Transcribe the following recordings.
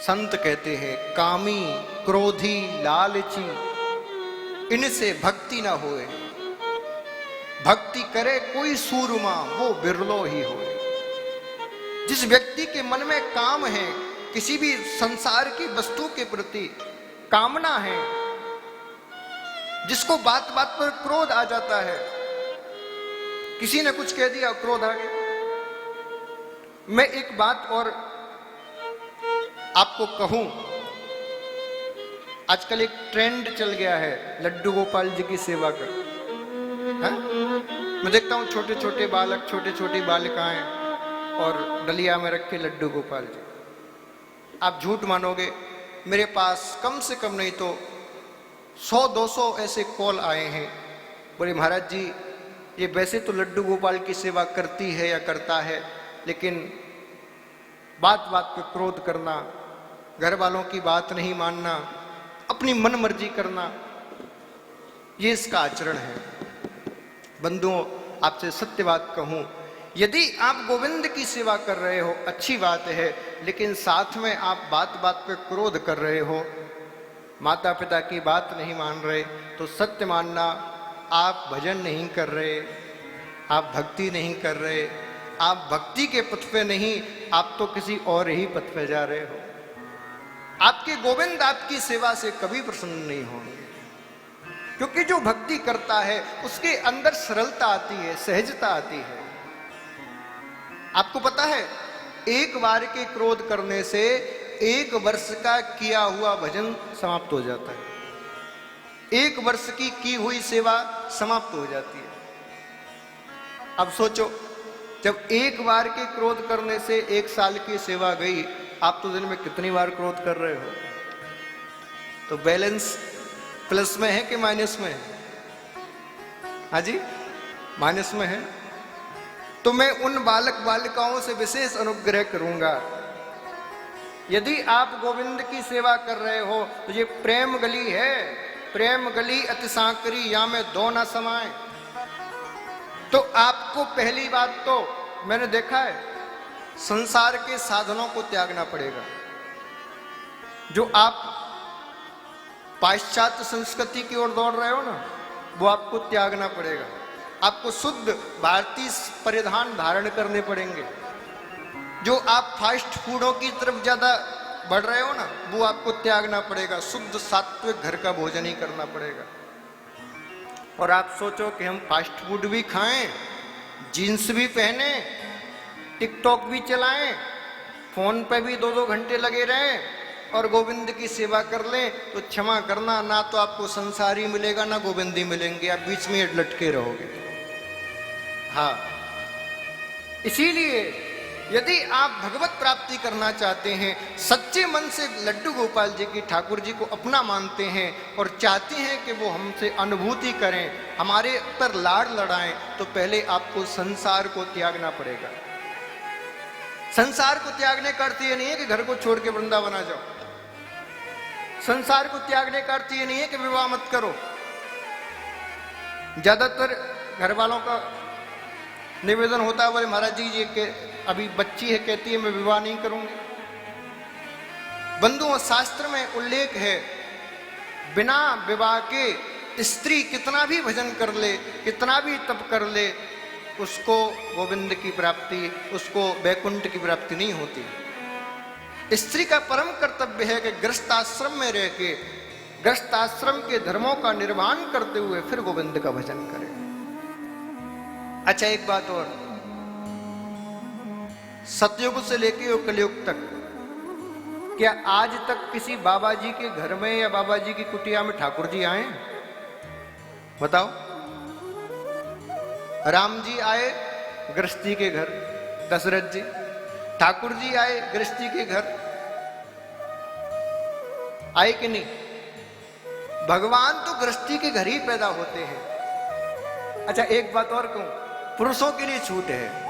संत कहते हैं कामी क्रोधी लालची इनसे भक्ति ना होए, भक्ति करे कोई सूरमा वो बिरलो ही होए। जिस व्यक्ति के मन में काम है, किसी भी संसार की वस्तु के प्रति कामना है, जिसको बात बात पर क्रोध आ जाता है, किसी ने कुछ कह दिया क्रोध आ गया। मैं एक बात और आपको कहूं, आजकल एक ट्रेंड चल गया है लड्डू गोपाल जी की सेवा का। है? मैं देखता हूं छोटे छोटे बालक, छोटे छोटी बालिकाएं और डलिया में रख के लड्डू गोपाल जी। आप झूठ मानोगे, मेरे पास कम से कम नहीं तो 100-200 ऐसे कॉल आए हैं, बोले महाराज जी ये वैसे तो लड्डू गोपाल की सेवा करती है या करता है, लेकिन बात बात पे क्रोध करना, घर वालों की बात नहीं मानना, अपनी मन मर्जी करना, ये इसका आचरण है। बंधुओं, आपसे सत्य बात कहूं, यदि आप गोविंद की सेवा कर रहे हो अच्छी बात है, लेकिन साथ में आप बात बात पे क्रोध कर रहे हो, माता पिता की बात नहीं मान रहे, तो सत्य मानना आप भजन नहीं कर रहे, आप भक्ति नहीं कर रहे, आप भक्ति के पथ पे नहीं, आप तो किसी और ही पथ पे जा रहे हो। आपके गोविंद आपकी सेवा से कभी प्रसन्न नहीं होंगे, क्योंकि जो भक्ति करता है उसके अंदर सरलता आती है, सहजता आती है। आपको पता है, एक बार के क्रोध करने से 1 वर्ष का किया हुआ भजन समाप्त हो जाता है, 1 वर्ष की हुई सेवा समाप्त हो जाती है। अब सोचो, जब एक बार के क्रोध करने से 1 साल की सेवा गई, आप तो दिन में कितनी बार क्रोध कर रहे हो? तो बैलेंस प्लस में है कि माइनस में है? हाँ जी, माइनस में है। तो मैं उन बालक बालिकाओं से विशेष अनुग्रह करूंगा, यदि आप गोविंद की सेवा कर रहे हो तो ये प्रेम गली है, प्रेम गली अति सांकरी या में 2 न समाए। तो आपको पहली बात तो मैंने देखा है, संसार के साधनों को त्यागना पड़ेगा। जो आप पाश्चात्य संस्कृति की ओर दौड़ रहे हो ना, वो आपको त्यागना पड़ेगा। आपको शुद्ध भारतीय परिधान धारण करने पड़ेंगे। जो आप फास्ट फूडों की तरफ ज्यादा बढ़ रहे हो ना, वो आपको त्यागना पड़ेगा। शुद्ध सात्विक घर का भोजन ही करना पड़ेगा। और आप सोचो कि हम फास्ट फूड भी खाएं, जीन्स भी पहने, टिकटॉक भी चलाएं, फोन पे भी 2-2 घंटे लगे रहें और गोविंद की सेवा कर लें, तो क्षमा करना, ना तो आपको संसारी मिलेगा ना गोविंदी मिलेंगे, आप बीच में लटके रहोगे। हाँ, इसीलिए यदि आप भगवत प्राप्ति करना चाहते हैं, सच्चे मन से लड्डू गोपाल जी की, ठाकुर जी को अपना मानते हैं और चाहते हैं कि वो हमसे अनुभूति करें, हमारे पर लाड़ लड़ाएं, तो पहले आपको संसार को त्यागना पड़ेगा। संसार को त्यागने का अर्थ ये नहीं है कि घर को छोड़ के वृंदावन आ जाओ। संसार को त्यागने का अर्थ ये नहीं है कि विवाह मत करो। ज्यादातर घर वालों का निवेदन होता है, बोले महाराज जी ये अभी बच्ची है, कहती है मैं विवाह नहीं करूंगी। बंधुओं, शास्त्र में उल्लेख है, बिना विवाह के स्त्री कितना भी भजन कर ले, कितना भी तप कर ले, उसको गोविंद की प्राप्ति, उसको वैकुंठ की प्राप्ति नहीं होती। स्त्री का परम कर्तव्य है कि गृहस्थाश्रम में रह के, गृहस्थाश्रम के धर्मों का निर्वहन करते हुए फिर गोविंद का भजन करे। अच्छा, एक बात और, सतयुग से लेके कलयुग तक, क्या आज तक किसी बाबा जी के घर में या बाबा जी की कुटिया में ठाकुर जी आए? बताओ। राम जी आए गृहस्थी के घर, दशरथ जी, ठाकुर जी आए गृहस्थी के घर, आए कि नहीं? भगवान तो गृहस्थी के घर ही पैदा होते हैं। अच्छा, एक बात और कहूं, पुरुषों के लिए छूट है।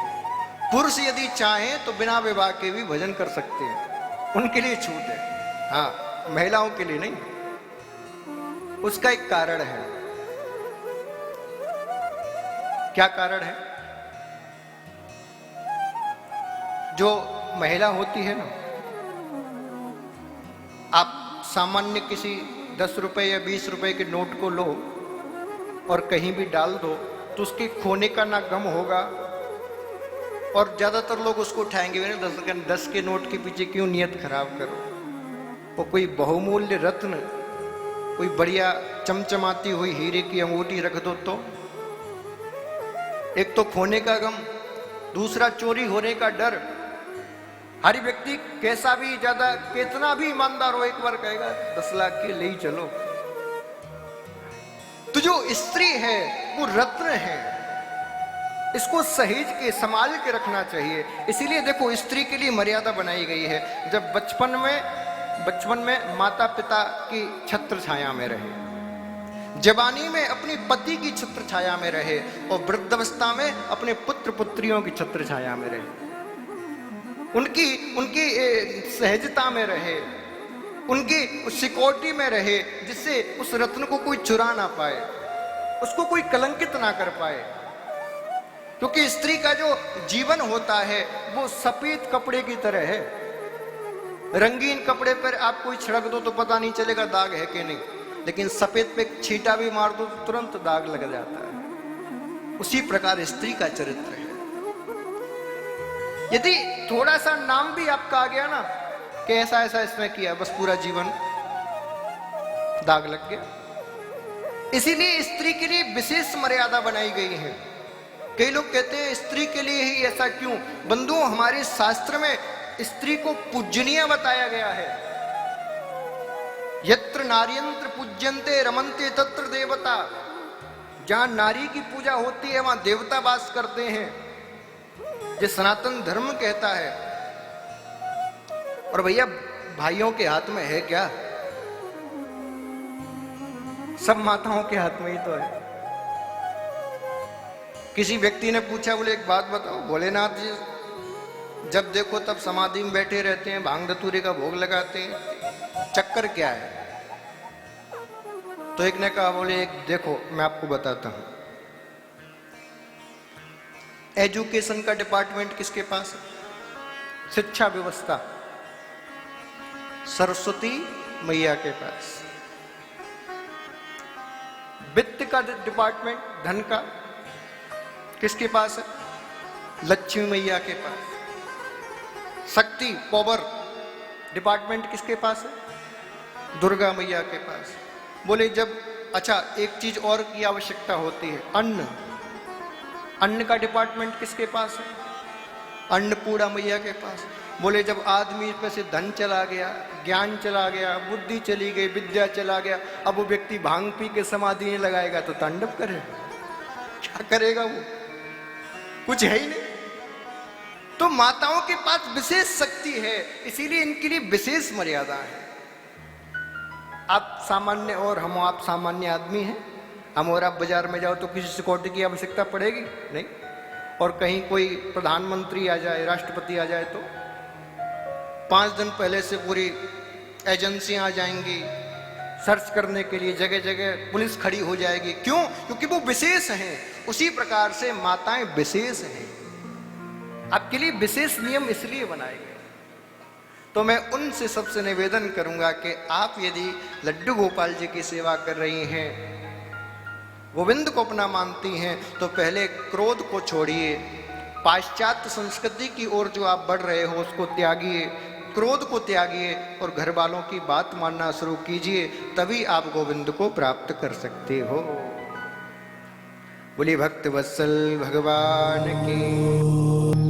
पुरुष यदि चाहें तो बिना विवाह के भी भजन कर सकते हैं, उनके लिए छूट है। हाँ, महिलाओं के लिए नहीं। उसका एक कारण है। क्या कारण है? जो महिला होती है ना, सामान्य किसी 10 रुपए या 20 रुपए के नोट को लो और कहीं भी डाल दो तो उसके खोने का ना गम होगा, और ज्यादातर लोग उसको उठाएंगे, 10 के नोट के पीछे क्यों नियत खराब करो। वो कोई बहुमूल्य रत्न, कोई बढ़िया चमचमाती हुई हीरे की अंगूठी रख दो तो एक तो खोने का गम, दूसरा चोरी होने का डर। हर व्यक्ति कैसा भी ज्यादा कितना भी ईमानदार हो, एक बार कहेगा 10 लाख के ले ही चलो। तो जो स्त्री है वो रत्न है, इसको सहेज के संभाल के रखना चाहिए। इसीलिए देखो स्त्री के लिए मर्यादा बनाई गई है। जब बचपन में माता पिता की छत्र छाया में रहे, जवानी में अपनी पति की छत्र छाया में रहे, और वृद्धावस्था में अपने पुत्र पुत्रियों की छत्र छाया में रहे, उनकी सहजता में रहे, उनकी सिक्योरिटी में रहे, जिससे उस रत्न को कोई चुरा ना पाए, उसको कोई कलंकित ना कर पाए। क्योंकि स्त्री का जो जीवन होता है वो सफेद कपड़े की तरह है। रंगीन कपड़े पर आप कोई छिड़क दो तो पता नहीं चलेगा दाग है कि नहीं, लेकिन सफेद पे छींटा भी मार दो तो तुरंत दाग लग जाता है। उसी प्रकार स्त्री का चरित्र है। यदि थोड़ा सा नाम भी आपका आ गया ना कि ऐसा ऐसा इसने किया, बस पूरा जीवन दाग लग गया। इसीलिए स्त्री के लिए विशेष मर्यादा बनाई गई है। कई लोग कहते हैं स्त्री के लिए ही ऐसा क्यों? बंधुओं, हमारे शास्त्र में स्त्री को पूजनीय बताया गया है। यत्र नार्यंत्र पूज्यन्ते रमन्ते तत्र देवता। जहां नारी की पूजा होती है वहां देवता वास करते हैं, ये सनातन धर्म कहता है। और भैया भाइयों के हाथ में है क्या? सब माताओं के हाथ में ही तो है। किसी व्यक्ति ने पूछा, बोले एक बात बताओ, भोलेनाथ जी जब देखो तब समाधि में बैठे रहते हैं, भांग धतूरे का भोग लगाते हैं, चक्कर क्या है? तो एक ने कहा, बोले एक देखो मैं आपको बताता हूं, एजुकेशन का डिपार्टमेंट किसके पास है? शिक्षा व्यवस्था सरस्वती मैया के पास। वित्त का डिपार्टमेंट, धन का, किसके पास है? लक्ष्मी मैया के पास। शक्ति पावर डिपार्टमेंट किसके पास है? दुर्गा मैया के पास। बोले जब, अच्छा एक चीज और की आवश्यकता होती है, अन्न का डिपार्टमेंट किसके पास है? अन्नपूर्णा मैया के पास। बोले जब आदमी पे से धन चला गया, ज्ञान चला गया, बुद्धि चली गई, विद्या चला गया, अब वो व्यक्ति भांग पी के समाधि नहीं लगाएगा तो तांडव करेगा, क्या करेगा वो? कुछ है ही नहीं। तो माताओं के पास विशेष शक्ति है, इसीलिए इनके लिए विशेष मर्यादा है। आप सामान्य और हम आप सामान्य आदमी हैं। हम और आप बाजार में जाओ तो किसी सिक्योरिटी की आवश्यकता पड़ेगी नहीं, और कहीं कोई प्रधानमंत्री आ जाए, राष्ट्रपति आ जाए तो 5 दिन पहले से पूरी एजेंसियां आ जाएंगी सर्च करने के लिए, जगह जगह पुलिस खड़ी हो जाएगी। क्यों? क्योंकि वो विशेष हैं। उसी प्रकार से माताएं विशेष हैं। आपके लिए विशेष नियम इसलिए बनाए गए। तो मैं उनसे सबसे निवेदन करूंगा कि आप यदि लड्डू गोपाल जी की सेवा कर रही हैं, गोविंद को अपना मानती हैं, तो पहले क्रोध को छोड़िए। पाश्चात्य संस्कृति की ओर जो आप बढ़ रहे हो उसको त्यागिए, क्रोध को त्यागिए और घर वालों की बात मानना शुरू कीजिए, तभी आप गोविंद को प्राप्त कर सकते हो। बोलिए भक्त वत्सल भगवान की।